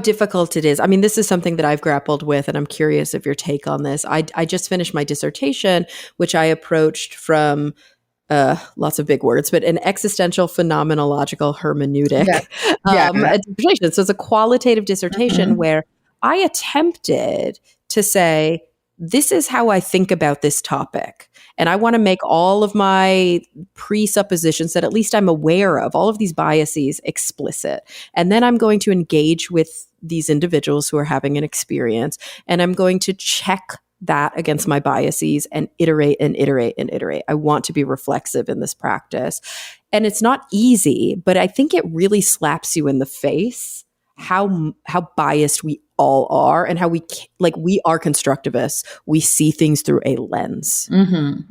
difficult it is. I mean, this is something that I've grappled with, and I'm curious of your take on this. I just finished my dissertation, which I approached from lots of big words, but an existential phenomenological hermeneutic yeah. dissertation. So it's a qualitative dissertation where I attempted to say, this is how I think about this topic. And I want to make all of my presuppositions that at least I'm aware of, all of these biases, explicit. And then I'm going to engage with these individuals who are having an experience, and I'm going to check that against my biases and iterate and iterate and iterate. I want to be reflexive in this practice. And it's not easy, but I think it really slaps you in the face how biased we all are, and how we are constructivists. We see things through a lens.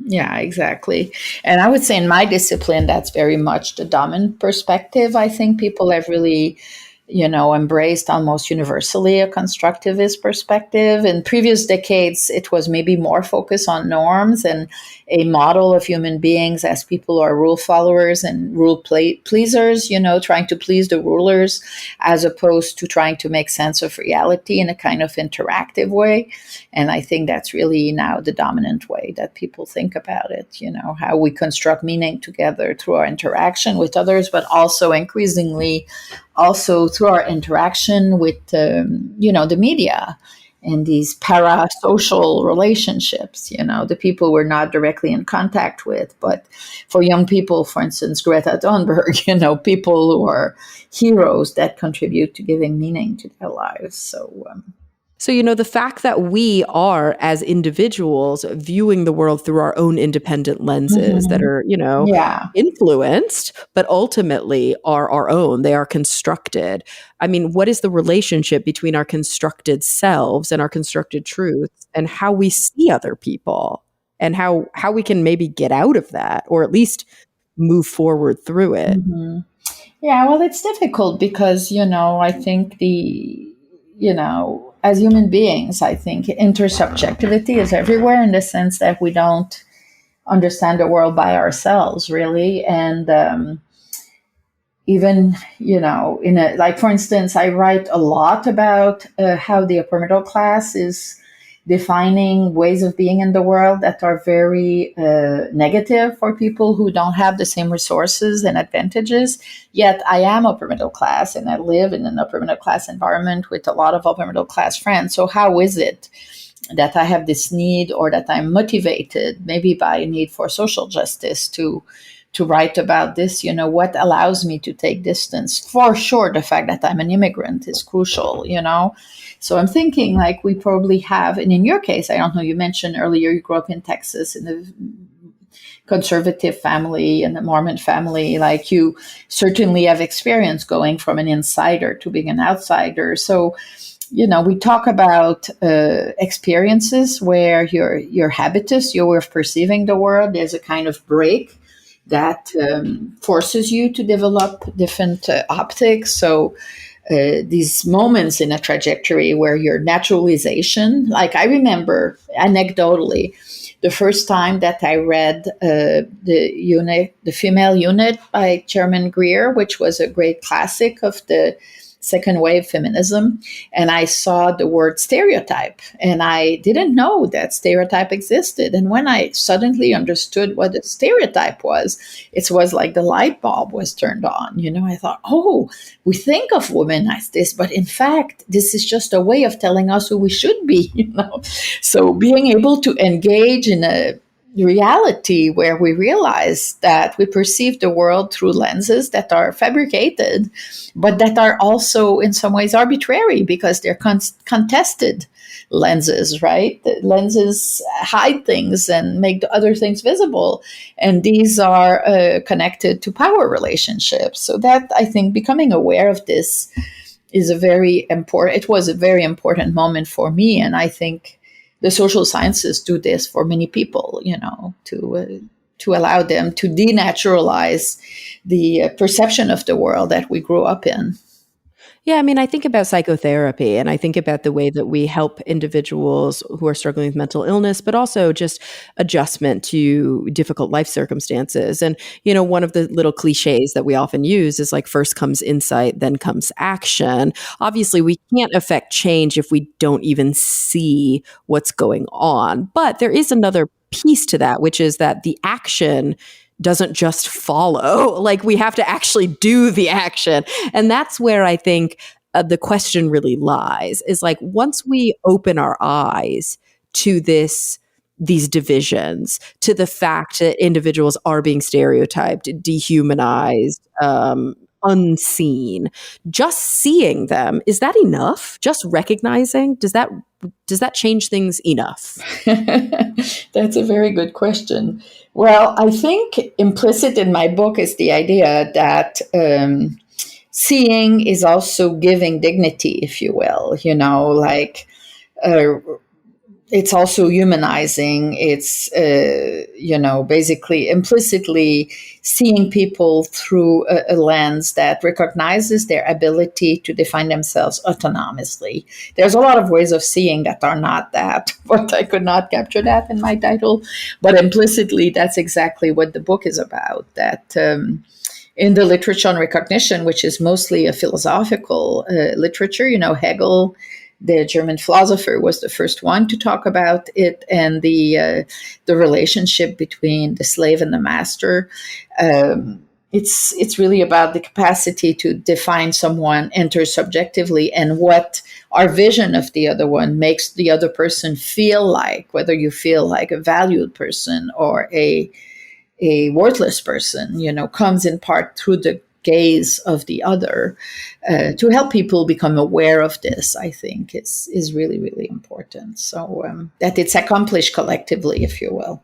Yeah, exactly. And I would say in my discipline, that's very much the dominant perspective. I think people have really embraced almost universally a constructivist perspective. In previous decades, it was maybe more focused on norms and a model of human beings as people who are rule followers and rule pleasers, trying to please the rulers, as opposed to trying to make sense of reality in a kind of interactive way. And I think that's really now the dominant way that people think about it, how we construct meaning together through our interaction with others, but also increasingly also through our interaction with, the media and these parasocial relationships, the people we're not directly in contact with. But for young people, for instance, Greta Thunberg, people who are heroes that contribute to giving meaning to their lives. So, the fact that we are, as individuals, viewing the world through our own independent lenses that are, Yeah. influenced, but ultimately are our own. They are constructed. I mean, what is the relationship between our constructed selves and our constructed truths, and how we see other people, and how we can maybe get out of that, or at least move forward through it? Yeah, well, it's difficult because, I think as human beings, I think intersubjectivity is everywhere, in the sense that we don't understand the world by ourselves, really. And even, like, for instance, I write a lot about how the upper middle class is defining ways of being in the world that are very negative for people who don't have the same resources and advantages. Yet I am upper middle class and I live in an upper middle class environment with a lot of upper middle class friends. So how is it that I have this need, or that I'm motivated, maybe by a need for social justice, to write about this? What allows me to take distance? For sure, the fact that I'm an immigrant is crucial. So I'm thinking, like, we probably have, and in your case, I don't know, you mentioned earlier you grew up in Texas in a conservative family and a Mormon family. Like, you certainly have experience going from an insider to being an outsider. So we talk about experiences where your habitus, your way of perceiving the world, there's a kind of break that forces you to develop different optics. So these moments in a trajectory where your naturalization, like I remember anecdotally, the first time that I read the Female Unit by Chairman Greer, which was a great classic of the second wave feminism, and I saw the word stereotype, and I didn't know that stereotype existed. And when I suddenly understood what a stereotype was, it was like the light bulb was turned on. I thought, oh, we think of women as this, but in fact, this is just a way of telling us who we should be. So being able to engage in a reality where we realize that we perceive the world through lenses that are fabricated, but that are also in some ways arbitrary because they're contested lenses, right? The lenses hide things and make the other things visible. And these are connected to power relationships. So that, I think, becoming aware of this is it was a very important moment for me. And I think the social sciences do this for many people, to allow them to denaturalize the perception of the world that we grew up in. Yeah, I mean, I think about psychotherapy, and I think about the way that we help individuals who are struggling with mental illness, but also just adjustment to difficult life circumstances. And, one of the little cliches that we often use is like, first comes insight, then comes action. Obviously, we can't affect change if we don't even see what's going on. But there is another piece to that, which is that the action doesn't just follow. Like, we have to actually do the action. And that's where I think the question really lies, is like, once we open our eyes to these divisions, to the fact that individuals are being stereotyped, dehumanized, unseen, just seeing them, is that enough? Just recognizing, does that change things enough? That's a very good question. Well, I think implicit in my book is the idea that seeing is also giving dignity, if you will. It's also humanizing. It's, basically implicitly seeing people through a lens that recognizes their ability to define themselves autonomously. There's a lot of ways of seeing that are not that, but I could not capture that in my title. But implicitly, that's exactly what the book is about, that in the literature on recognition, which is mostly a philosophical literature, Hegel, the German philosopher, was the first one to talk about it, and the relationship between the slave and the master. It's really about the capacity to define someone intersubjectively, and what our vision of the other one makes the other person feel like, whether you feel like a valued person or a worthless person, comes in part through the gaze of the other. To help people become aware of this, I think is really, really important. So that it's accomplished collectively, if you will.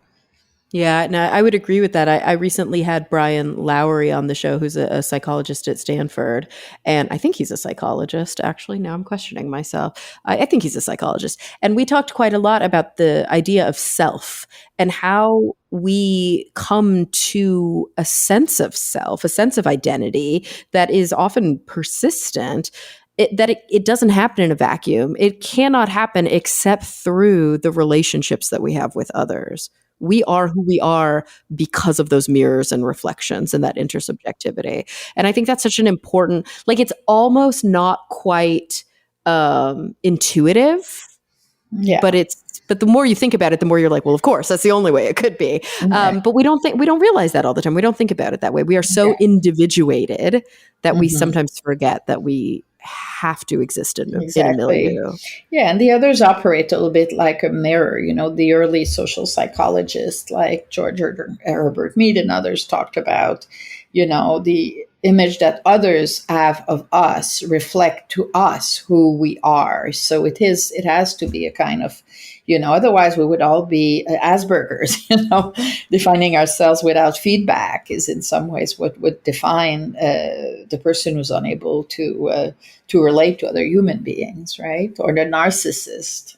Yeah, no, I would agree with that. I recently had Brian Lowry on the show, who's a psychologist at Stanford. And I think he's a psychologist, actually. Now I'm questioning myself. I think he's a psychologist. And we talked quite a lot about the idea of self and how we come to a sense of self, a sense of identity that is often persistent. It doesn't happen in a vacuum. It cannot happen except through the relationships that we have with others. We are who we are because of those mirrors and reflections and that intersubjectivity. And I think that's such an important, like, it's almost not quite intuitive Yeah. But the more you think about it, the more you're like, well, of course, that's the only way it could be. But we don't realize that all the time. We don't think about it that way. We are so individuated that we sometimes forget that we have to exist in a Exactly. milieu. Yeah, and the others operate a little bit like a mirror. The early social psychologists like George Herbert Mead and others talked about, the image that others have of us reflect to us who we are. So it has to be a kind of, otherwise we would all be Asperger's, defining ourselves without feedback is in some ways what would define the person who's unable to relate to other human beings, right? Or the narcissist,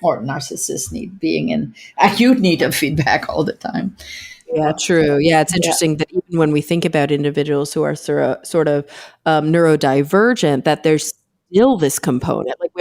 or narcissists need being in acute need of feedback all the time. Yeah, true. Yeah, it's interesting that even when we think about individuals who are sort of neurodivergent, that there's still this component. Like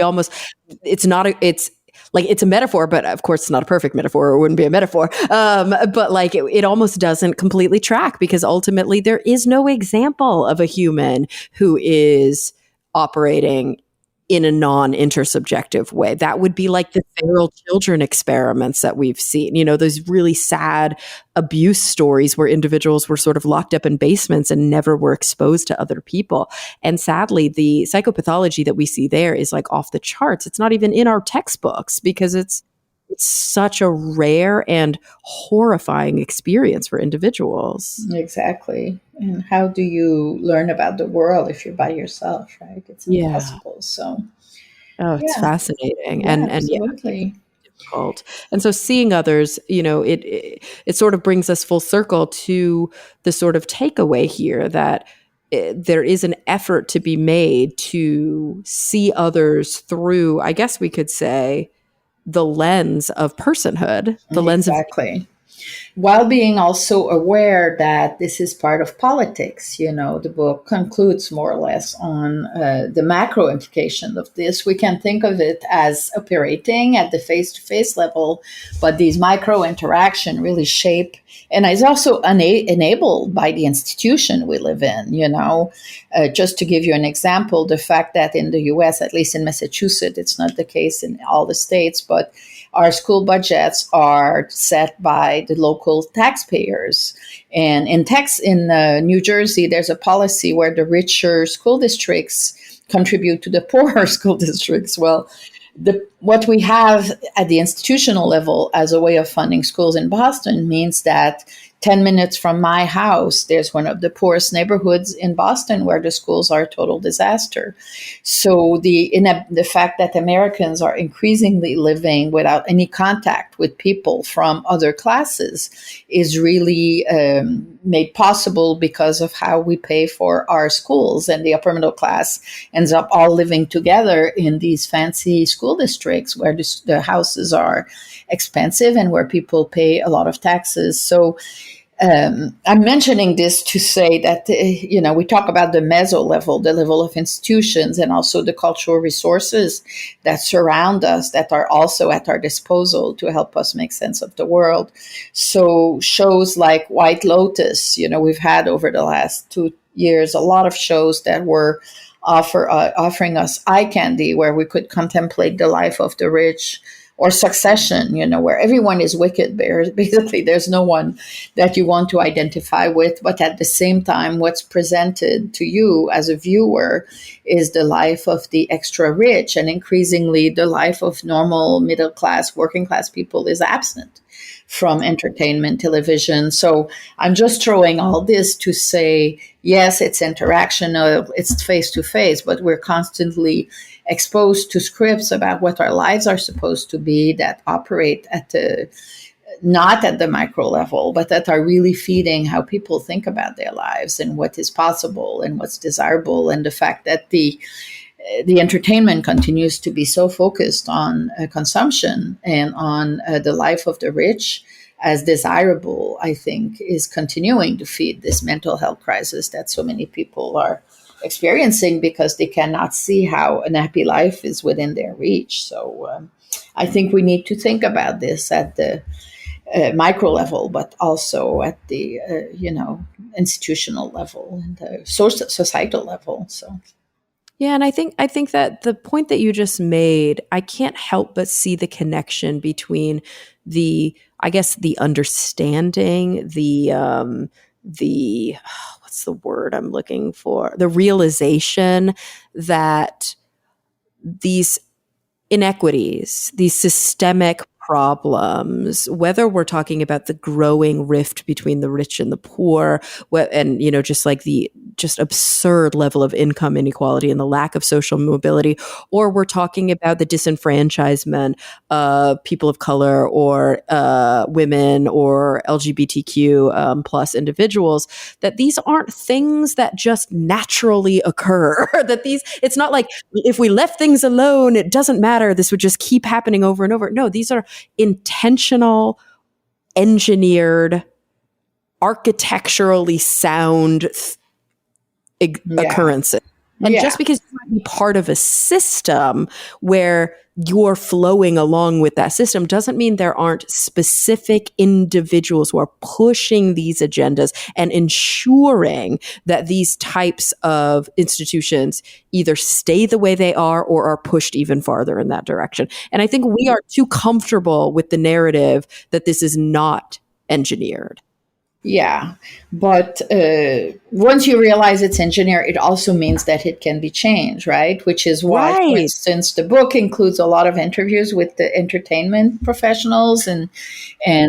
it's not it's like it's a metaphor, but of course it's not a perfect metaphor, or it wouldn't be a metaphor. But like it almost doesn't completely track, because ultimately there is no example of a human who is operating in a non-intersubjective way. That would be like the feral children experiments that we've seen, those really sad abuse stories where individuals were sort of locked up in basements and never were exposed to other people. And sadly, the psychopathology that we see there is like off the charts. It's not even in our textbooks, because it's such a rare and horrifying experience for individuals. Exactly. And how do you learn about the world if you're by yourself, right? It's Yeah. impossible. So, Oh, it's yeah, fascinating. yeah, And yeah, absolutely. difficult. And so seeing others, it sort of brings us full circle to the sort of takeaway here that there is an effort to be made to see others through, I guess we could say, the lens of personhood, the lens of Exactly. While being also aware that this is part of politics. The book concludes more or less on the macro implication of this. We can think of it as operating at the face-to-face level, but these micro interaction really shape, and is also enabled by the institution we live in. Just to give you an example, the fact that in the US, at least in Massachusetts, it's not the case in all the states, but our school budgets are set by the local taxpayers. And in New Jersey, there's a policy where the richer school districts contribute to the poorer school districts. Well, what we have at the institutional level as a way of funding schools in Boston means that 10 minutes from my house, there's one of the poorest neighborhoods in Boston where the schools are a total disaster. So the fact that Americans are increasingly living without any contact with people from other classes is really made possible because of how we pay for our schools. And the upper middle class ends up all living together in these fancy school districts where the houses are expensive and where people pay a lot of taxes. So I'm mentioning this to say that, we talk about the meso level, the level of institutions, and also the cultural resources that surround us that are also at our disposal to help us make sense of the world. So shows like White Lotus, we've had over the last 2 years, a lot of shows that were offering us eye candy where we could contemplate the life of the rich, or Succession, where everyone is wicked. Basically, there's no one that you want to identify with, but at the same time, what's presented to you as a viewer is the life of the extra rich, and increasingly the life of normal middle class, working class people is absent from entertainment television. So I'm just throwing all this to say, yes, it's interactional, it's face to face, but we're constantly exposed to scripts about what our lives are supposed to be that operate not at the micro level, but that are really feeding how people think about their lives and what is possible and what's desirable. And the fact that the entertainment continues to be so focused on consumption and on the life of the rich as desirable, I think, is continuing to feed this mental health crisis that so many people are experiencing because they cannot see how an happy life is within their reach. So I think we need to think about this at the micro level, but also at the institutional level and the societal level. So Yeah, and I think that the point that you just made, I can't help but see the connection between the, I guess, the understanding, the what's the word I'm looking for? The realization that these inequities, these systemic problems, whether we're talking about the growing rift between the rich and the poor, and just like the just absurd level of income inequality and the lack of social mobility, or we're talking about the disenfranchisement of people of color or women or LGBTQ plus individuals, that these aren't things that just naturally occur. That it's not like if we left things alone, it doesn't matter. This would just keep happening over and over. No, these are intentional, engineered, architecturally sound occurrences. And just because you might be part of a system where you're flowing along with that system doesn't mean there aren't specific individuals who are pushing these agendas and ensuring that these types of institutions either stay the way they are or are pushed even farther in that direction. And I think we are too comfortable with the narrative that this is not engineered. Yeah, but once you realize it's engineered, it also means that it can be changed, right? Which is why, for instance, the book includes a lot of interviews with the entertainment professionals and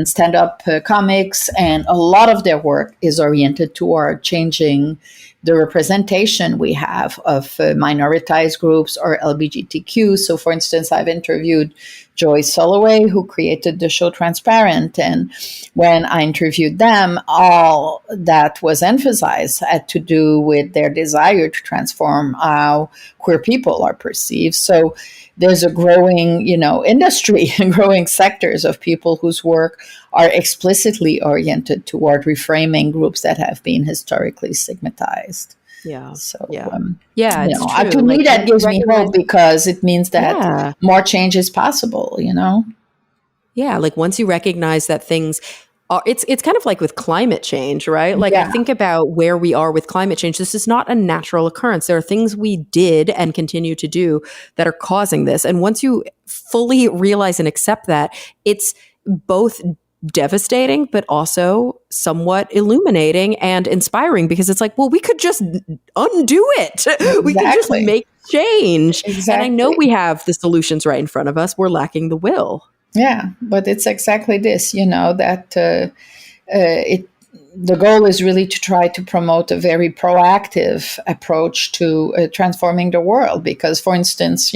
stand-up comics, and a lot of their work is oriented toward changing the representation we have of minoritized groups or LGBTQ. So, for instance, I've interviewed Joyce Soloway, who created the show Transparent. And when I interviewed them, all that was emphasized had to do with their desire to transform how queer people are perceived. So there's a growing, industry and growing sectors of people whose work are explicitly oriented toward reframing groups that have been historically stigmatized. Yeah. So, it's true. To me, that gives me hope because it means that more change is possible, Yeah. Like once you recognize that things are, it's kind of like with climate change, right? Like I think about where we are with climate change. This is not a natural occurrence. There are things we did and continue to do that are causing this. And once you fully realize and accept that, it's both devastating, but also somewhat illuminating and inspiring because it's like, well, we could just undo it. We could just make change. Exactly. And I know we have the solutions right in front of us. We're lacking the will. Yeah, but it's exactly this, that the goal is really to try to promote a very proactive approach to transforming the world. Because, for instance,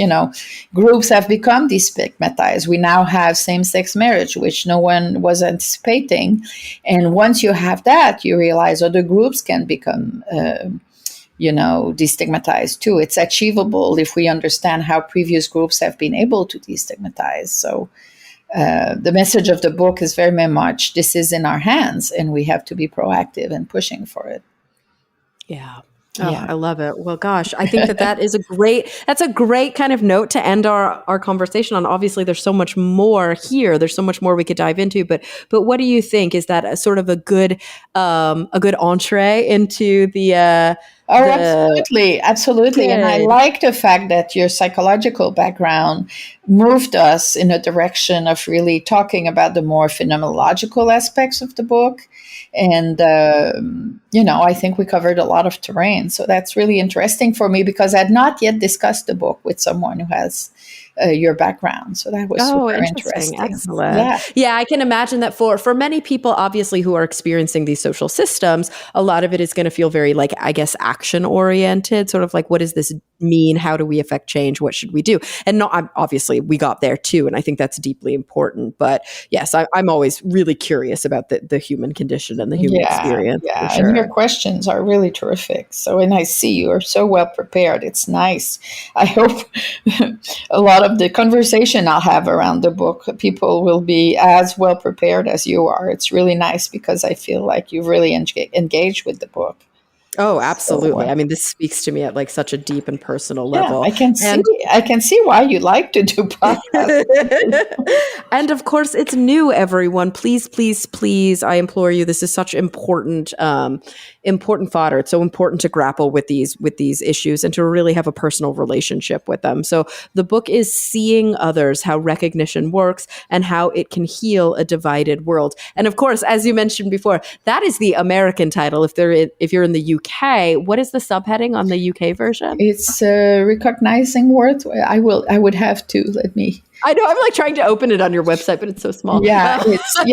groups have become destigmatized. We now have same-sex marriage, which no one was anticipating. And once you have that, you realize other groups can become destigmatized too. It's achievable if we understand how previous groups have been able to destigmatize. So the message of the book is very much, this is in our hands and we have to be proactive and pushing for it. Yeah. Oh, yeah. I love it. Well, gosh, I think that's a great kind of note to end our conversation on. Obviously, there's so much more here. There's so much more we could dive into, but what do you think? Is that a sort of a good entree into the absolutely. Good. And I like the fact that your psychological background moved us in a direction of really talking about the more phenomenological aspects of the book. And, I think we covered a lot of terrain. So that's really interesting for me because I had not yet discussed the book with someone who has your background. So that was super interesting. Excellent. Yeah, I can imagine that for many people, obviously, who are experiencing these social systems, a lot of it is going to feel very, like, I guess, action oriented, sort of like, what does this mean? How do we affect change? What should we do? And obviously, we got there too. And I think that's deeply important. But yes, I'm always really curious about the human condition and the human experience. Yeah, sure. And your questions are really terrific. So when I see you are so well prepared, it's nice. I hope a lot of the conversation I'll have around the book, people will be as well prepared as you are. It's really nice because I feel like you've really engaged with the book. Oh, So, absolutely. I mean, this speaks to me at like such a deep and personal yeah, level. And I can see why you like to do podcasts. and of course, it's new, everyone. Please, please, please, I implore you. This is such important fodder. It's so important to grapple with these issues and to really have a personal relationship with them. So the book is Seeing Others: How Recognition Works and How It Can Heal a Divided World. And of course, as you mentioned before, that is the American title. If you're in the UK, what is the subheading on the UK version? It's recognizing worth. I would have to let me. I know I'm like trying to open it on your website, but it's so small. Yeah,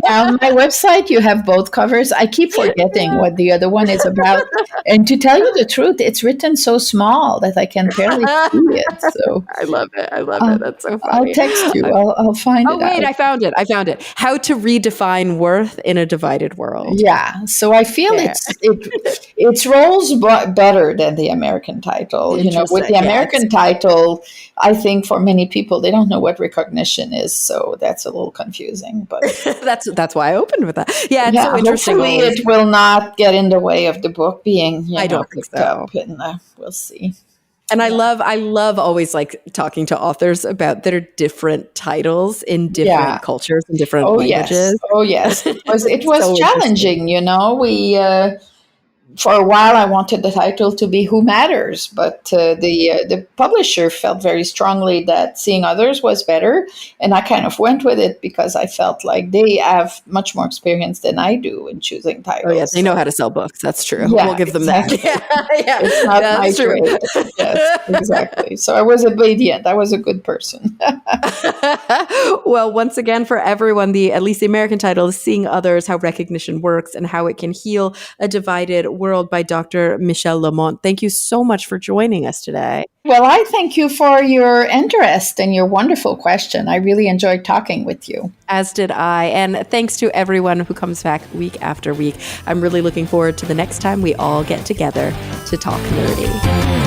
on my website you have both covers. I keep forgetting what the other one is about. And to tell you the truth, it's written so small that I can barely see it. So I love it. I love it. That's so I'll funny. text you. I'll find Oh, it wait, out. I found it. I found it. How to redefine worth in a divided world. Yeah, so I feel Yeah. it rolls better than the American title. You know, with Interesting. the Yeah, American title, I think for many people they don't know what recognition is, so that's a little confusing. But that's why I opened with that. Yeah, it's yeah, so interesting. hopefully Always. it will not get in the way of the book being I don't think picked so. up, and we'll see. And I love always like talking to authors about their different titles in different cultures and different languages. Yes. It was So challenging. You know, we. For a while, I wanted the title to be "Who Matters," but the publisher felt very strongly that "Seeing Others" was better, and I kind of went with it because I felt like they have much more experience than I do in choosing titles. Oh yeah, they know how to sell books. That's true. Yeah, We'll give them exactly. that. Yeah, It's not my that's true. trade. Yes, exactly. So I was obedient. I was a good person. Well, once again, for everyone, at least the American title is Seeing Others: How Recognition Works and How It Can Heal a Divided World by Dr. Michèle Lamont. Thank you so much for joining us today. Well, I thank you for your interest and your wonderful question. I really enjoyed talking with you. As did I. And thanks to everyone who comes back week after week. I'm really looking forward to the next time we all get together to talk nerdy.